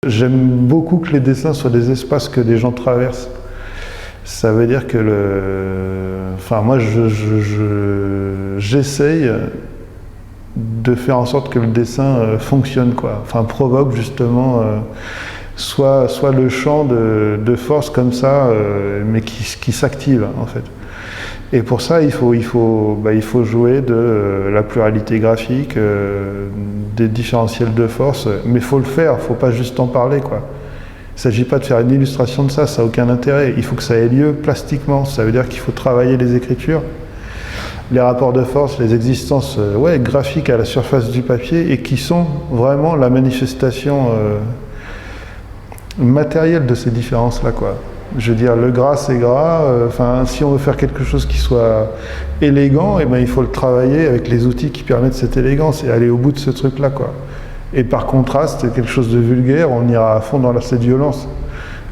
J'aime beaucoup que les dessins soient des espaces que des gens traversent. Ça veut dire que enfin, moi, j'essaye de faire en sorte que le dessin fonctionne, quoi. Enfin, provoque justement soit le champ de force comme ça, mais qui s'active, en fait. Et pour ça, il faut jouer de la pluralité graphique, des différentiels de force, mais il faut le faire, il ne faut pas juste en parler, quoi. Il ne s'agit pas de faire une illustration de ça, ça n'a aucun intérêt. Il faut que ça ait lieu plastiquement, ça veut dire qu'il faut travailler les écritures, les rapports de force, les existences graphiques à la surface du papier, et qui sont vraiment la manifestation matérielle de ces différences-là, quoi. Je veux dire, le gras c'est gras, si on veut faire quelque chose qui soit élégant, il faut le travailler avec les outils qui permettent cette élégance et aller au bout de ce truc-là, quoi. Et par contraste, quelque chose de vulgaire, on ira à fond dans cette violence.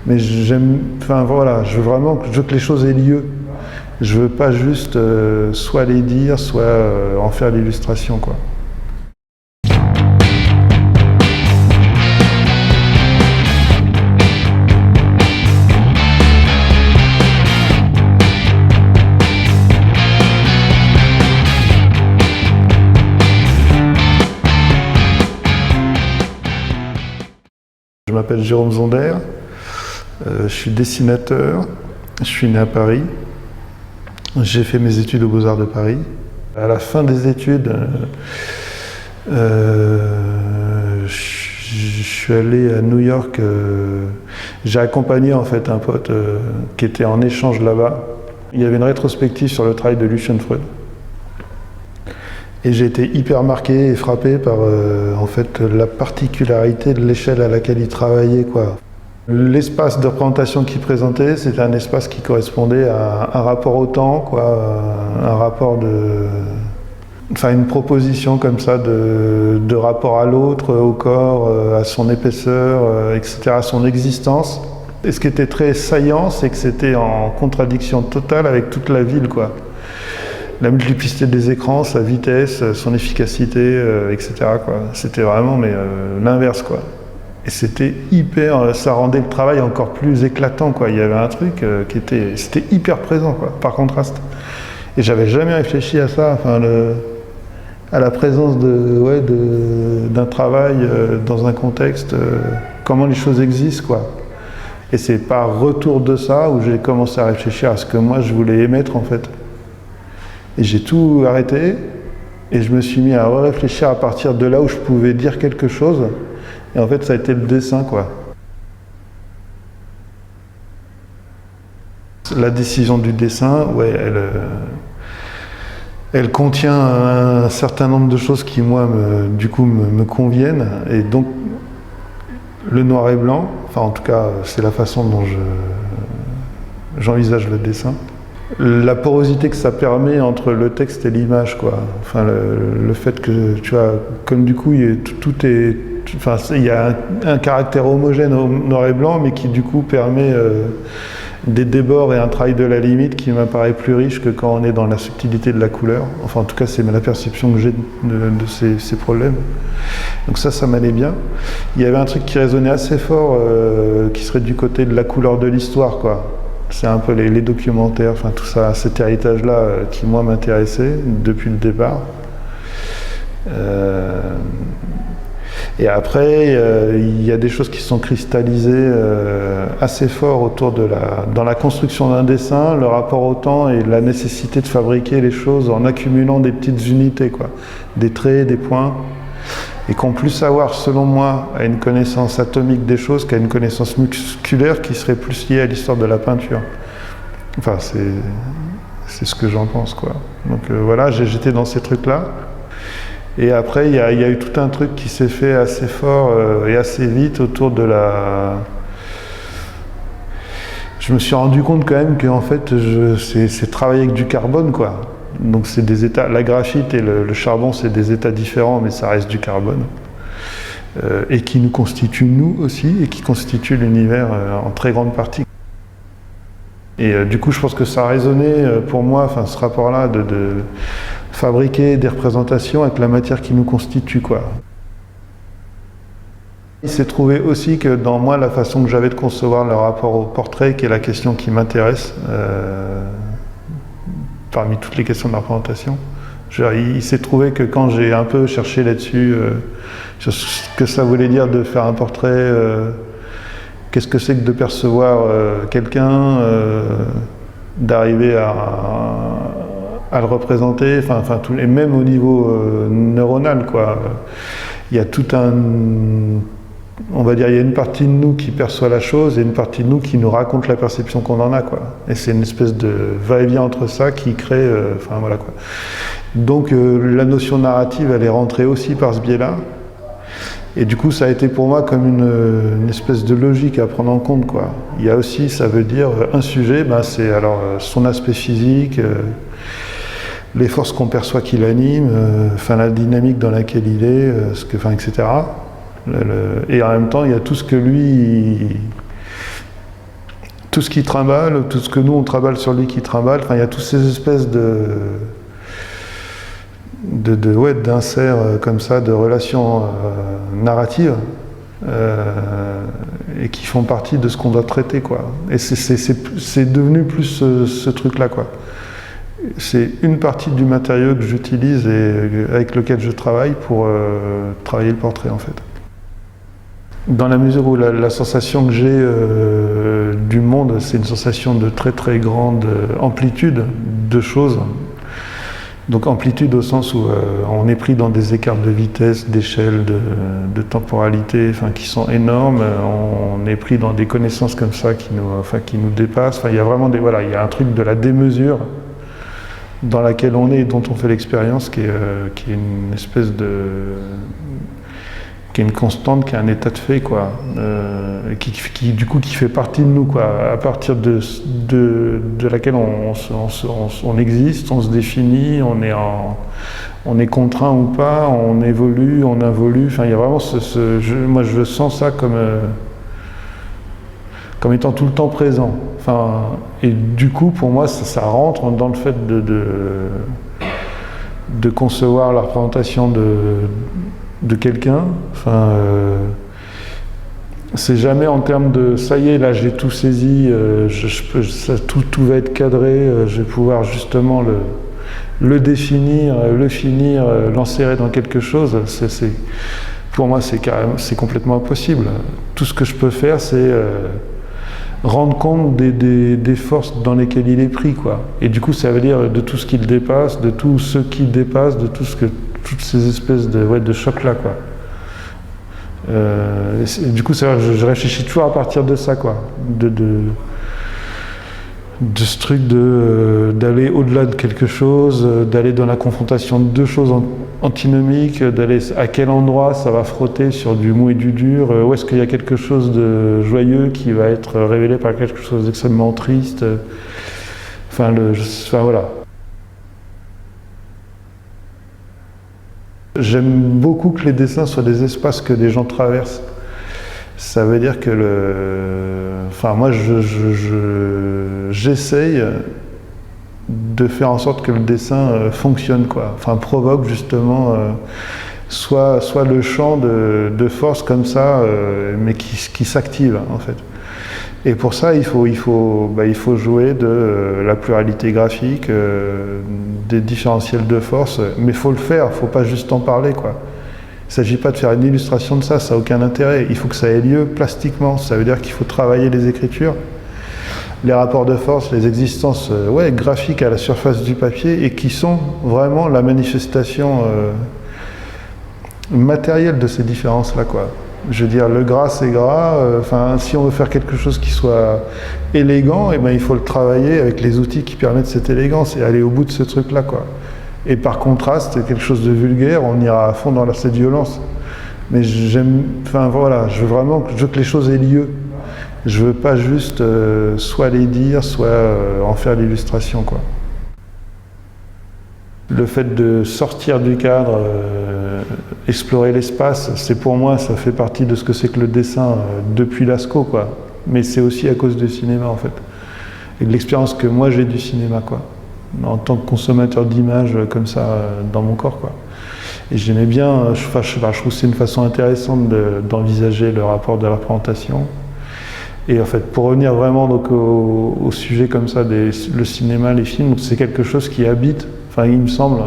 Mais je veux que les choses aient lieu. Je veux pas juste soit les dire, soit en faire l'illustration, quoi. Je m'appelle Jérôme Zonder, je suis dessinateur, je suis né à Paris, j'ai fait mes études aux Beaux-Arts de Paris. À la fin des études, je suis allé à New York, j'ai accompagné en fait un pote qui était en échange là-bas. Il y avait une rétrospective sur le travail de Lucian Freud. Et j'ai été hyper marqué et frappé par en fait, la particularité de l'échelle à laquelle il travaillait, quoi. L'espace de représentation qu'il présentait, c'était un espace qui correspondait à un rapport au temps, quoi, un rapport une proposition comme ça de rapport à l'autre, au corps, à son épaisseur, etc., à son existence. Et ce qui était très saillant, c'est que c'était en contradiction totale avec toute la ville, quoi. La multiplicité des écrans, sa vitesse, son efficacité, etc., quoi. C'était vraiment l'inverse, quoi. Et c'était ça rendait le travail encore plus éclatant, quoi. Il y avait un truc c'était hyper présent, quoi, par contraste. Et j'avais jamais réfléchi à ça, à la présence d'un travail dans un contexte, comment les choses existent, quoi. Et c'est par retour de ça où j'ai commencé à réfléchir à ce que moi je voulais émettre, en fait. Et j'ai tout arrêté et je me suis mis à réfléchir à partir de là où je pouvais dire quelque chose. Et en fait, ça a été le dessin, quoi. La décision du dessin, elle contient un certain nombre de choses qui, moi, me conviennent. Et donc, le noir et blanc, en tout cas, c'est la façon dont j'envisage le dessin. La porosité que ça permet entre le texte et l'image, quoi. Le fait que, tu vois, comme du coup, il y a un caractère homogène au noir et blanc, mais qui du coup permet des débords et un travail de la limite qui m'apparaît plus riche que quand on est dans la subtilité de la couleur. Enfin, en tout cas, c'est la perception que j'ai de ces problèmes. Donc ça m'allait bien. Il y avait un truc qui résonnait assez fort, qui serait du côté de la couleur de l'histoire, quoi. C'est un peu les documentaires, tout ça, cet héritage-là qui, moi, m'intéressait depuis le départ. Et après, il y a des choses qui sont cristallisées assez fort dans la construction d'un dessin, le rapport au temps et la nécessité de fabriquer les choses en accumulant des petites unités, quoi. Des traits, des points. Et qu'on puisse avoir, selon moi, à une connaissance atomique des choses qu'à une connaissance musculaire qui serait plus liée à l'histoire de la peinture. Enfin, c'est ce que j'en pense, quoi. Donc voilà, j'étais dans ces trucs-là. Et après, il y a eu tout un truc qui s'est fait assez fort et assez vite autour de Je me suis rendu compte quand même qu'en fait, c'est travailler avec du carbone, quoi. Donc c'est des états, la graphite et le charbon, c'est des états différents, mais ça reste du carbone. Et qui nous constitue nous aussi, et qui constitue l'univers en très grande partie. Et du coup, je pense que ça a résonné pour moi, ce rapport-là de fabriquer des représentations avec la matière qui nous constitue, quoi. Il s'est trouvé aussi que dans moi, la façon que j'avais de concevoir le rapport au portrait, qui est la question qui m'intéresse, parmi toutes les questions de la représentation, il s'est trouvé que quand j'ai un peu cherché là-dessus, sur ce que ça voulait dire de faire un portrait, qu'est-ce que c'est que de percevoir quelqu'un, d'arriver à le représenter, et même au niveau neuronal, quoi. Il y a tout un... On va dire, il y a une partie de nous qui perçoit la chose et une partie de nous qui nous raconte la perception qu'on en a, quoi. Et c'est une espèce de va-et-vient entre ça qui crée... voilà, quoi. Donc la notion narrative, elle est rentrée aussi par ce biais-là. Et du coup, ça a été pour moi comme une espèce de logique à prendre en compte, quoi. Il y a aussi, ça veut dire, un sujet, c'est alors son aspect physique, les forces qu'on perçoit qui l'animent, la dynamique dans laquelle il est, etc. Et en même temps, il y a tout ce que lui, tout ce qu'il trimballe, tout ce que nous on trimballe sur lui qui trimballe. Il y a toutes ces espèces d'inserts comme ça, de relations narratives et qui font partie de ce qu'on doit traiter, quoi. Et c'est devenu plus ce truc-là, quoi. C'est une partie du matériau que j'utilise et avec lequel je travaille pour travailler le portrait, en fait. Dans la mesure où la sensation que j'ai du monde, c'est une sensation de très très grande amplitude de choses. Donc amplitude au sens où on est pris dans des écarts de vitesse, d'échelle, de temporalité, qui sont énormes. On est pris dans des connaissances comme ça qui nous dépassent. Il y a vraiment il y a un truc de la démesure dans laquelle on est et dont on fait l'expérience qui est une espèce de... qui est une constante, qui est un état de fait, quoi, qui du coup qui fait partie de nous, quoi, à partir de laquelle on existe, on se définit, on est contraint ou pas, on évolue, on involue. Il y a vraiment moi je sens ça comme étant tout le temps présent. Et du coup pour moi ça rentre dans le fait de concevoir la représentation de quelqu'un. C'est jamais en termes de ça y est, là j'ai tout saisi, tout va être cadré, je vais pouvoir justement le définir, le finir, l'enserrer dans quelque chose. Pour moi c'est complètement impossible. Tout ce que je peux faire, c'est rendre compte des forces dans lesquelles il est pris, quoi. Et du coup ça veut dire de tout ce qu'il dépasse, de tout ce qui dépasse, de toutes ces espèces de chocs-là, quoi. Du coup, je réfléchis toujours à partir de ça, quoi. De ce truc d'aller au-delà de quelque chose, d'aller dans la confrontation de deux choses antinomiques, d'aller à quel endroit ça va frotter sur du mou et du dur, où est-ce qu'il y a quelque chose de joyeux qui va être révélé par quelque chose d'extrêmement triste. Voilà. J'aime beaucoup que les dessins soient des espaces que des gens traversent. Ça veut dire que moi, j'essaye de faire en sorte que le dessin fonctionne, quoi. Provoque justement soit le champ de force comme ça, mais qui s'active, en fait. Et pour ça, il faut jouer de la pluralité graphique, des différentiels de force, mais il faut le faire, il ne faut pas juste en parler, quoi. Il ne s'agit pas de faire une illustration de ça, ça n'a aucun intérêt. Il faut que ça ait lieu plastiquement, ça veut dire qu'il faut travailler les écritures, les rapports de force, les existences graphiques à la surface du papier et qui sont vraiment la manifestation matérielle de ces différences-là, quoi. Je veux dire, le gras c'est gras, si on veut faire quelque chose qui soit élégant, il faut le travailler avec les outils qui permettent cette élégance et aller au bout de ce truc-là, quoi. Et par contraste, quelque chose de vulgaire, on ira à fond dans cette violence. Mais je veux que les choses aient lieu. Je veux pas juste soit les dire, soit en faire l'illustration, quoi. Le fait de sortir du cadre, explorer l'espace, c'est pour moi, ça fait partie de ce que c'est que le dessin depuis Lascaux, quoi. Mais c'est aussi à cause du cinéma, en fait. Et de l'expérience que moi j'ai du cinéma, quoi. En tant que consommateur d'images comme ça dans mon corps, quoi. Et j'aimais bien, je trouve que c'est une façon intéressante d'envisager le rapport de la représentation. Et en fait, pour revenir vraiment donc au sujet comme ça, le cinéma, les films, c'est quelque chose qui habite, enfin il me semble,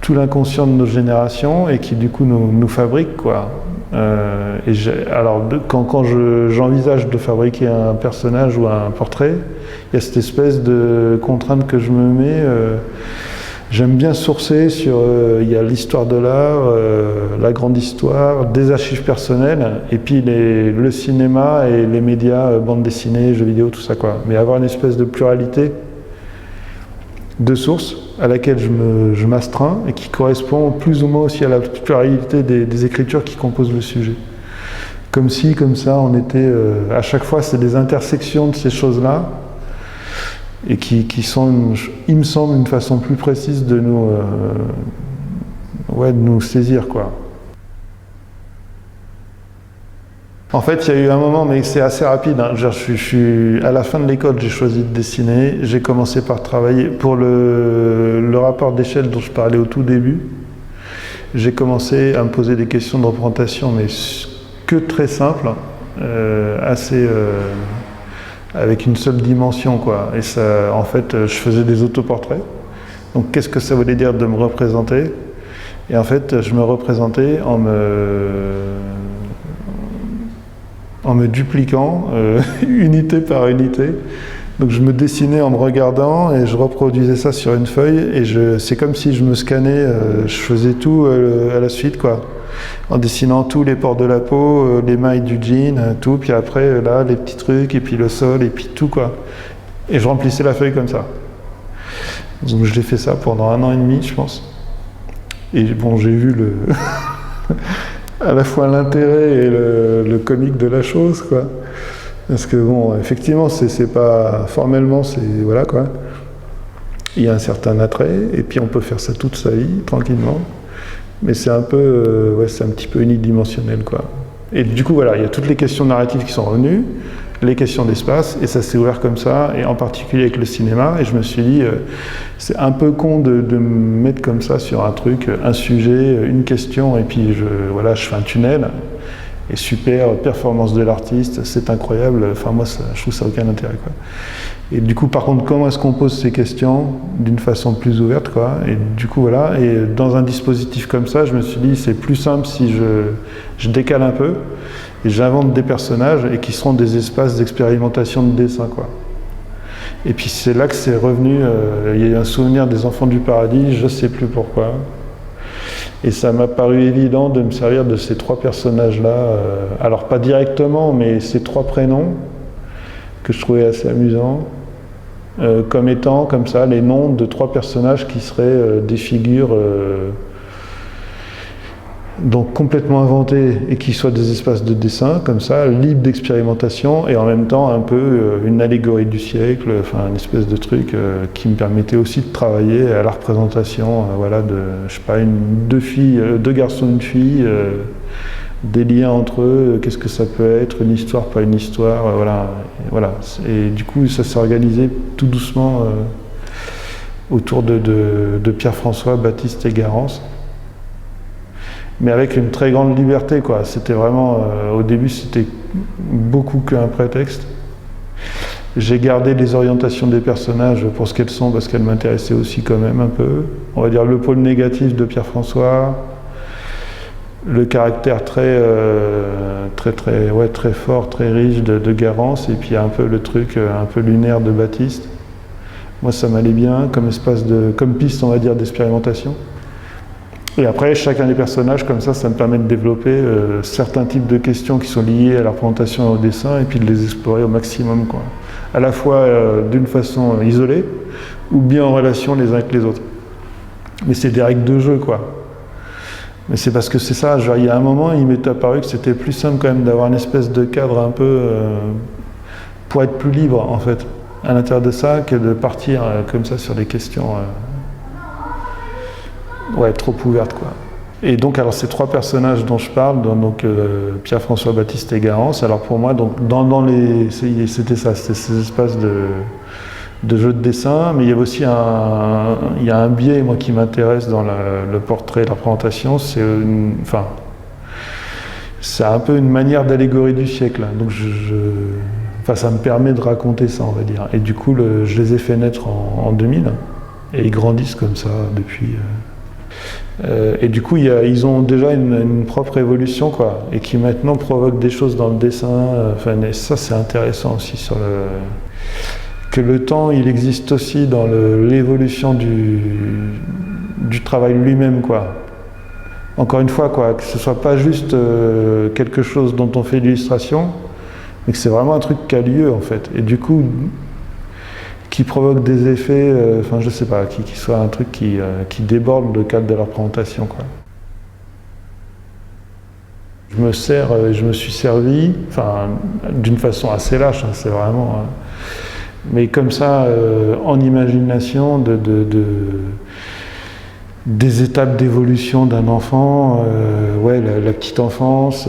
tout l'inconscient de nos générations et qui du coup nous fabrique, quoi. Alors quand j'envisage de fabriquer un personnage ou un portrait, il y a cette espèce de contrainte que je me mets. J'aime bien sourcer sur, il y a l'histoire de l'art, la grande histoire, des archives personnelles, et puis le cinéma et les médias, bande dessinée, jeux vidéo, tout ça, quoi. Mais avoir une espèce de pluralité de sources à laquelle je m'astreins et qui correspond plus ou moins aussi à la pluralité des écritures qui composent le sujet. Comme si, comme ça, on était... à chaque fois, c'est des intersections de ces choses-là et qui sont, il me semble, une façon plus précise de nous saisir, quoi. En fait, il y a eu un moment, mais c'est assez rapide, hein. Je suis à la fin de l'école, j'ai choisi de dessiner. J'ai commencé par travailler pour le rapport d'échelle dont je parlais au tout début. J'ai commencé à me poser des questions de représentation, mais que très simples, avec une seule dimension, quoi. Et ça, en fait, je faisais des autoportraits. Donc, qu'est-ce que ça voulait dire de me représenter? Et en fait, je me représentais en me dupliquant, unité par unité. Donc je me dessinais en me regardant et je reproduisais ça sur une feuille et c'est comme si je me scannais, je faisais tout à la suite, quoi. En dessinant tous les pores de la peau, les mailles du jean, tout, puis après là les petits trucs et puis le sol et puis tout, quoi. Et je remplissais la feuille comme ça. Donc je l'ai fait ça pendant 1 an et demi, je pense. Et bon, j'ai vu à la fois l'intérêt et le comique de la chose, quoi. Parce que bon, effectivement, c'est pas formellement, c'est voilà, quoi. Il y a un certain attrait, et puis on peut faire ça toute sa vie, tranquillement. Mais c'est un peu, c'est un petit peu unidimensionnel, quoi. Et du coup, voilà, il y a toutes les questions narratives qui sont revenues, les questions d'espace, et ça s'est ouvert comme ça, et en particulier avec le cinéma, et je me suis dit, c'est un peu con de me mettre comme ça sur un truc, un sujet, une question, et puis je fais un tunnel, et super, performance de l'artiste, c'est incroyable, enfin moi je trouve ça aucun intérêt, quoi. Et du coup, par contre, comment est-ce qu'on pose ces questions d'une façon plus ouverte, quoi. Et du coup, voilà, et dans un dispositif comme ça, je me suis dit, c'est plus simple si je décale un peu, et j'invente des personnages et qui seront des espaces d'expérimentation de dessin, quoi. Et puis c'est là que c'est revenu, il y a eu un souvenir des Enfants du Paradis, je ne sais plus pourquoi. Et ça m'a paru évident de me servir de ces 3 personnages-là, alors pas directement, mais ces 3 prénoms, que je trouvais assez amusants, comme étant, comme ça, les noms de 3 personnages qui seraient des figures donc complètement inventés et qui soient des espaces de dessin, comme ça, libres d'expérimentation, et en même temps un peu une allégorie du siècle, enfin une espèce de truc qui me permettait aussi de travailler à la représentation, voilà, de, je sais pas, 2 filles, 2 garçons, une fille, des liens entre eux, qu'est-ce que ça peut être, une histoire, pas une histoire, voilà. Et du coup, ça s'est organisé tout doucement autour de Pierre-François, Baptiste et Garance. Mais avec une très grande liberté, quoi. C'était vraiment, au début, c'était beaucoup qu'un prétexte. J'ai gardé les orientations des personnages pour ce qu'elles sont, parce qu'elles m'intéressaient aussi quand même un peu. On va dire le pôle négatif de Pierre-François, le caractère très fort, très riche de Garance, et puis un peu le truc un peu lunaire de Baptiste. Moi, ça m'allait bien comme comme piste, on va dire, d'expérimentation. Et après, chacun des personnages, comme ça me permet de développer certains types de questions qui sont liées à la représentation et au dessin, et puis de les explorer au maximum, quoi. À la fois d'une façon isolée, ou bien en relation les uns avec les autres. Mais c'est des règles de jeu, quoi. Mais c'est parce que c'est ça, genre, il y a un moment, il m'est apparu que c'était plus simple quand même d'avoir une espèce de cadre un peu pour être plus libre, en fait, à l'intérieur de ça, que de partir comme ça sur des questions trop ouvertes, quoi. Et donc, alors, ces 3 personnages dont je parle, donc Pierre-François, Baptiste et Garance, alors pour moi, donc, c'était ça, c'était ces espaces de jeux de dessin, mais il y a aussi un biais, moi, qui m'intéresse dans le portrait, la représentation, c'est un peu une manière d'allégorie du siècle. Donc ça me permet de raconter ça, on va dire. Et du coup, je les ai fait naître en 2000, et ils grandissent comme ça depuis. Et du coup, ils ont déjà une propre évolution, quoi, et qui maintenant provoque des choses dans le dessin. Et ça, c'est intéressant aussi que le temps, il existe aussi dans l'évolution du travail lui-même, quoi. Encore une fois, quoi, que ce soit pas juste quelque chose dont on fait l'illustration, mais que c'est vraiment un truc qui a lieu, en fait. Et du coup, qui provoque des effets, je sais pas, qui soit un truc qui déborde le cadre de la représentation, quoi. Je me suis servi, d'une façon assez lâche, hein, c'est vraiment... mais comme ça, en imagination, des étapes d'évolution d'un enfant, la petite enfance,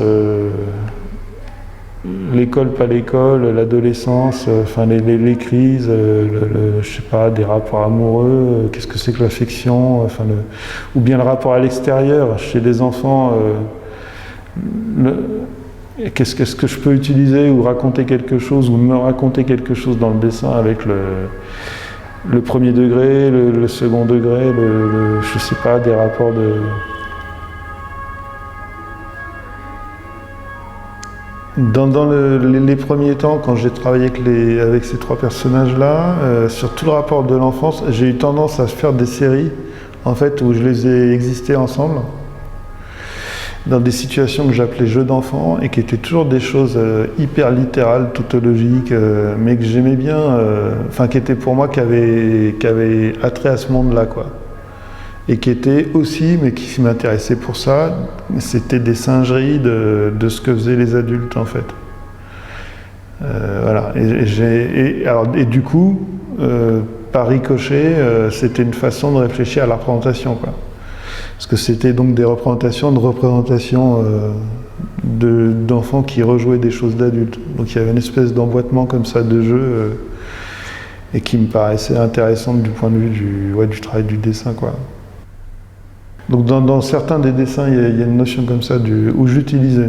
l'école, pas l'école, l'adolescence, les crises, je sais pas, des rapports amoureux, qu'est-ce que c'est que l'affection, ou bien le rapport à l'extérieur, chez les enfants, qu'est-ce que je peux utiliser ou raconter quelque chose, ou me raconter quelque chose dans le dessin avec le premier degré, le second degré, je sais pas, des rapports de... Dans les premiers temps, quand j'ai travaillé avec ces trois personnages-là, sur tout le rapport de l'enfance, j'ai eu tendance à faire des séries, en fait, où je les ai existées ensemble, dans des situations que j'appelais jeux d'enfants, et qui étaient toujours des choses hyper littérales, tautologiques, mais que j'aimais bien, qui étaient pour moi, qui avaient attrait à ce monde-là, quoi. Et qui étaient aussi, mais qui m'intéressaient pour ça, c'était des singeries de ce que faisaient les adultes, en fait. Voilà. Et du coup, par ricochet, c'était une façon de réfléchir à la représentation, quoi. Parce que c'était donc des représentations d'enfants qui rejouaient des choses d'adultes. Donc il y avait une espèce d'emboîtement comme ça de jeu et qui me paraissait intéressante du point de vue du travail du dessin, quoi. Donc dans certains des dessins, il y a une notion comme ça où j'utilise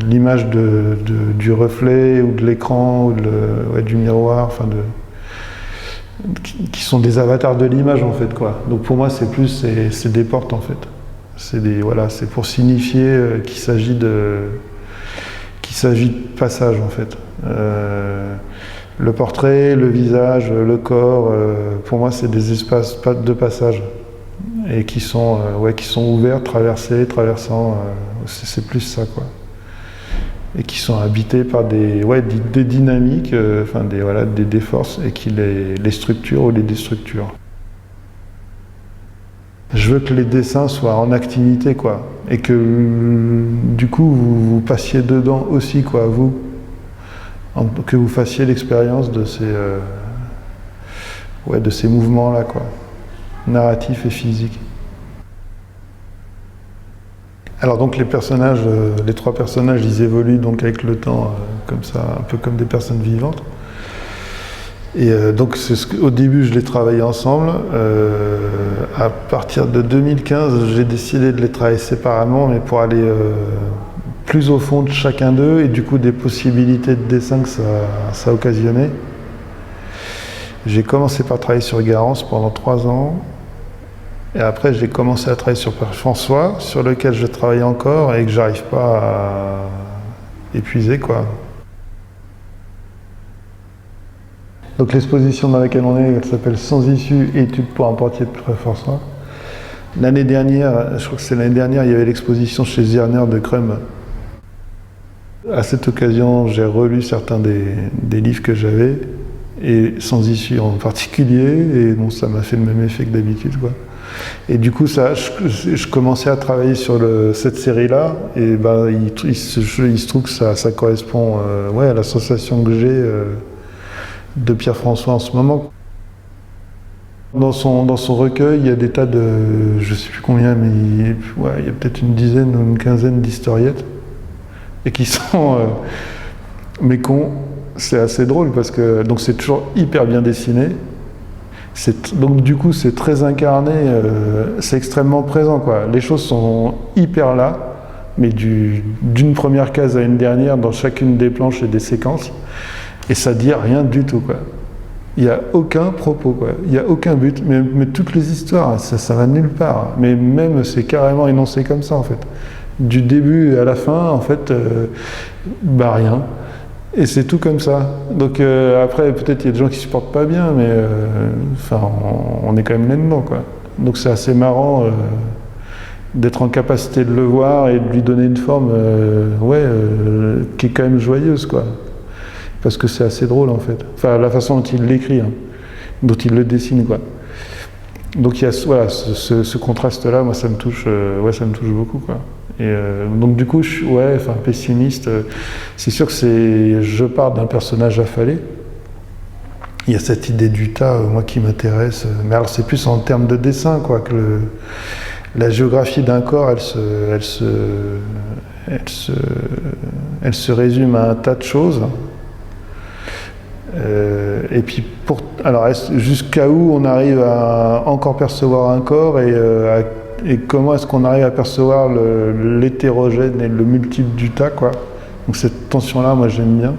l'image du reflet ou de l'écran ou du miroir, qui sont des avatars de l'image, en fait, quoi. Donc pour moi, c'est des portes, en fait. C'est pour signifier qu'il s'agit de passage, en fait. Le portrait, le visage, le corps, pour moi, c'est des espaces de passage. Et qui sont ouverts, traversant, c'est plus ça, quoi. Et qui sont habités par des dynamiques, des forces, et qui les structurent ou les déstructurent. Je veux que les dessins soient en activité, quoi, et que du coup vous passiez dedans aussi, quoi, que vous fassiez l'expérience de ces mouvements-là, quoi. Narratif et physique. Alors donc les trois personnages, ils évoluent donc avec le temps, comme ça, un peu comme des personnes vivantes. Et donc au début, je les travaillais ensemble. À partir de 2015, j'ai décidé de les travailler séparément, mais pour aller plus au fond de chacun d'eux, et du coup des possibilités de dessin que ça occasionnait. J'ai commencé par travailler sur Garance pendant 3 ans. Et après, j'ai commencé à travailler sur Père François, sur lequel je travaille encore et que j'arrive pas à épuiser, quoi. Donc l'exposition dans laquelle on est, elle s'appelle Sans issue, études pour un portier de Père François. L'année dernière, je crois que c'est l'année dernière, il y avait l'exposition chez Zierner de Crum. À cette occasion, j'ai relu certains des livres que j'avais, et Sans issue en particulier, et bon, ça m'a fait le même effet que d'habitude, quoi. Et du coup, je commençais à travailler sur cette série-là, et il se trouve que ça correspond à la sensation que j'ai de Pierre François en ce moment. Dans son recueil, il y a des tas de, je ne sais plus combien, mais il y a peut-être une dizaine ou une quinzaine d'historiettes, et qui sont mais c'est assez drôle parce que donc c'est toujours hyper bien dessiné. Donc du coup c'est très incarné, c'est extrêmement présent quoi. Les choses sont hyper là, mais d'une première case à une dernière dans chacune des planches et des séquences, et ça dit rien du tout quoi. Il n'y a aucun propos quoi, il n'y a aucun but, mais toutes les histoires, ça va nulle part. Mais même c'est carrément énoncé comme ça en fait. Du début à la fin en fait, rien. Et c'est tout comme ça. Donc après, peut-être il y a des gens qui supportent pas bien, mais on est quand même là-dedans, quoi. Donc c'est assez marrant d'être en capacité de le voir et de lui donner une forme, qui est quand même joyeuse, quoi. Parce que c'est assez drôle, en fait. Enfin, la façon dont il l'écrit, hein, dont il le dessine, quoi. Donc il y a ce contraste-là, moi ça me touche beaucoup, quoi. Et donc du coup, pessimiste. C'est sûr que je pars d'un personnage affalé. Il y a cette idée du tas, moi qui m'intéresse. Mais alors c'est plus en termes de dessin, quoi, que la géographie d'un corps, elle se résume à un tas de choses. Et puis alors jusqu'à où on arrive à encore percevoir un corps et comment est-ce qu'on arrive à percevoir l'hétérogène et le multiple du tas, quoi. Donc cette tension-là, moi j'aime bien.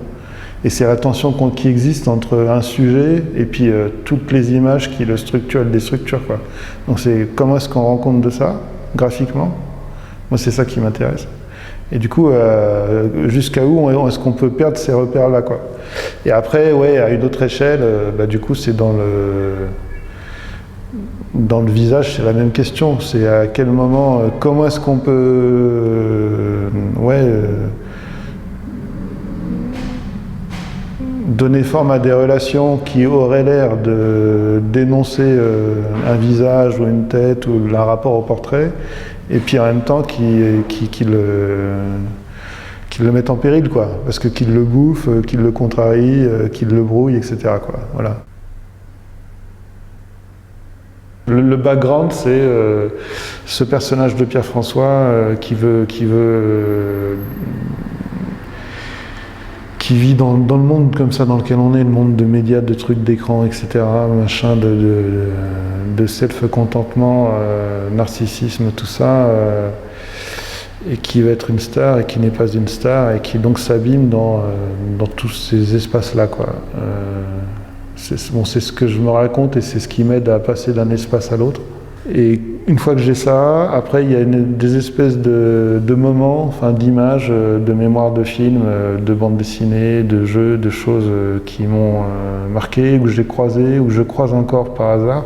Et c'est la tension qui existe entre un sujet et puis toutes les images qui le structurent et le déstructurent, quoi. Donc c'est comment est-ce qu'on rend compte de ça, graphiquement. Moi c'est ça qui m'intéresse. Et du coup, jusqu'à où est-ce qu'on peut perdre ces repères-là, quoi. Et après, à une autre échelle, du coup c'est dans le visage, c'est la même question. C'est à quel moment, comment est-ce qu'on peut donner forme à des relations qui auraient l'air de dénoncer un visage ou une tête ou un rapport au portrait, et puis en même temps qui le mettent en péril, quoi. Parce que qu'ils le bouffent, qu'ils le contrarient, qu'ils le brouillent, etc., quoi. Voilà. Le background, c'est ce personnage de Pierre-François qui vit dans le monde comme ça dans lequel on est, le monde de médias, de trucs d'écran, etc., machin, de self-contentement, narcissisme, tout ça, et qui veut être une star et qui n'est pas une star et qui donc s'abîme dans tous ces espaces-là, quoi. C'est ce que je me raconte et c'est ce qui m'aide à passer d'un espace à l'autre. Et une fois que j'ai ça, après il y a des espèces de moments, d'images, de mémoires de films, de bandes dessinées, de jeux, de choses qui m'ont marqué, où j'ai croisé, où je croise encore par hasard,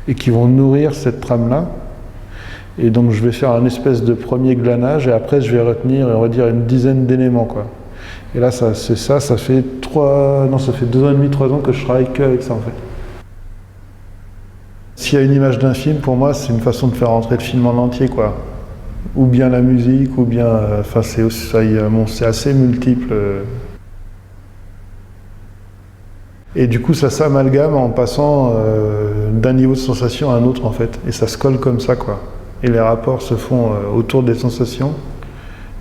et qui vont nourrir cette trame-là. Et donc je vais faire un espèce de premier glanage, et après je vais retenir, on va dire, une dizaine d'éléments, quoi. Et là, ça fait 2 ans et demi, 3 ans que je travaille qu'avec ça, en fait. S'il y a une image d'un film, pour moi, c'est une façon de faire rentrer le film en entier, quoi. Ou bien la musique, ou bien... c'est assez multiple. Et du coup, ça s'amalgame en passant d'un niveau de sensation à un autre, en fait. Et ça se colle comme ça, quoi. Et les rapports se font autour des sensations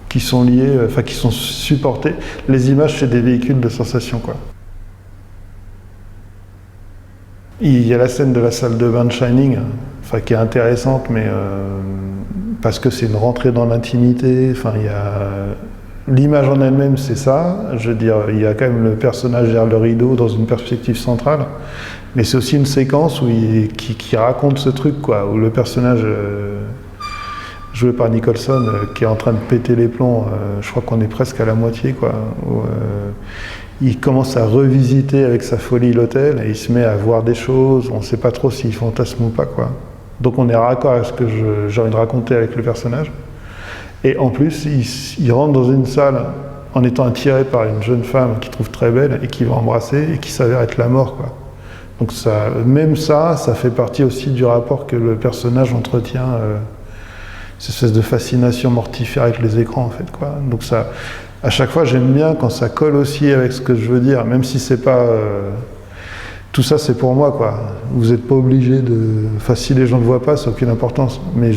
qui sont liées, qui sont supportées. Les images, c'est des véhicules de sensations, quoi. Il y a la scène de la salle de bain de Shining, qui est intéressante, mais parce que c'est une rentrée dans l'intimité. L'image en elle-même, c'est ça. Je veux dire, il y a quand même le personnage derrière le rideau dans une perspective centrale, mais c'est aussi une séquence qui raconte ce truc, quoi, où le personnage joué par Nicholson qui est en train de péter les plombs. Je crois qu'on est presque à la moitié, quoi. Il commence à revisiter avec sa folie l'hôtel et il se met à voir des choses. On ne sait pas trop s'il fantasme ou pas, quoi. Donc on est raccord à ce que j'ai envie de raconter avec le personnage. Et en plus, il rentre dans une salle en étant attiré par une jeune femme qu'il trouve très belle et qui va embrasser et qui s'avère être la mort, quoi. Donc ça fait partie aussi du rapport que le personnage entretient, cette espèce de fascination mortifère avec les écrans, en fait, quoi. Donc ça... À chaque fois, j'aime bien quand ça colle aussi avec ce que je veux dire, même si c'est pas... tout ça, c'est pour moi, quoi. Vous n'êtes pas obligé de... si les gens ne le voient pas, ça n'a aucune importance. Mais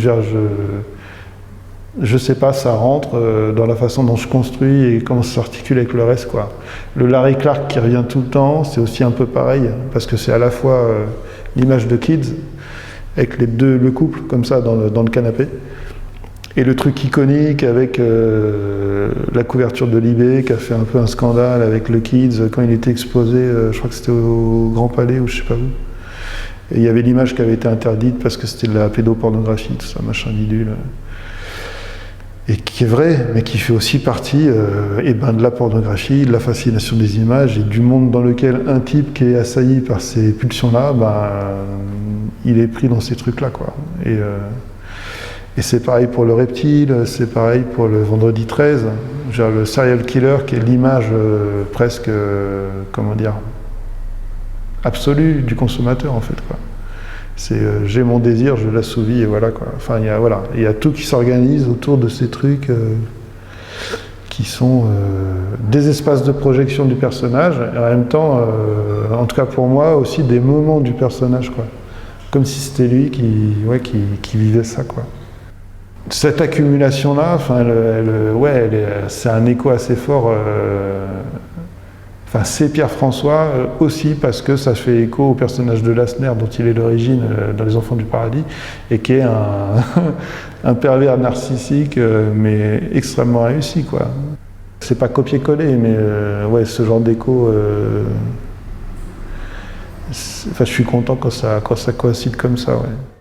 Je sais pas, ça rentre dans la façon dont je construis et comment ça s'articule avec le reste, quoi. Le Larry Clark qui revient tout le temps, c'est aussi un peu pareil, parce que c'est à la fois l'image de Kids, avec le couple comme ça dans le canapé, et le truc iconique avec la couverture de Libé qui a fait un peu un scandale avec le Kids quand il était exposé, je crois que c'était au Grand Palais ou je sais pas où. Et il y avait l'image qui avait été interdite parce que c'était de la pédopornographie, tout ça, machin bidule. Et qui est vrai, mais qui fait aussi partie de la pornographie, de la fascination des images et du monde dans lequel un type qui est assailli par ces pulsions-là, il est pris dans ces trucs-là, quoi. Et c'est pareil pour le reptile, c'est pareil pour le vendredi 13, genre le serial killer qui est l'image presque, comment dire, absolue du consommateur en fait, quoi. C'est j'ai mon désir, je l'assouvis et voilà, quoi. Enfin, il y a tout qui s'organise autour de ces trucs qui sont des espaces de projection du personnage et en même temps, en tout cas pour moi, aussi des moments du personnage, quoi. Comme si c'était lui qui vivait ça, quoi. Cette accumulation-là, enfin, c'est un écho assez fort. Enfin, c'est Pierre François aussi parce que ça fait écho au personnage de Lassner dont il est l'origine dans Les Enfants du Paradis et qui est un pervers narcissique mais extrêmement réussi, quoi. C'est pas copier-coller, mais ce genre d'écho. Enfin, je suis content quand ça coïncide comme ça, ouais.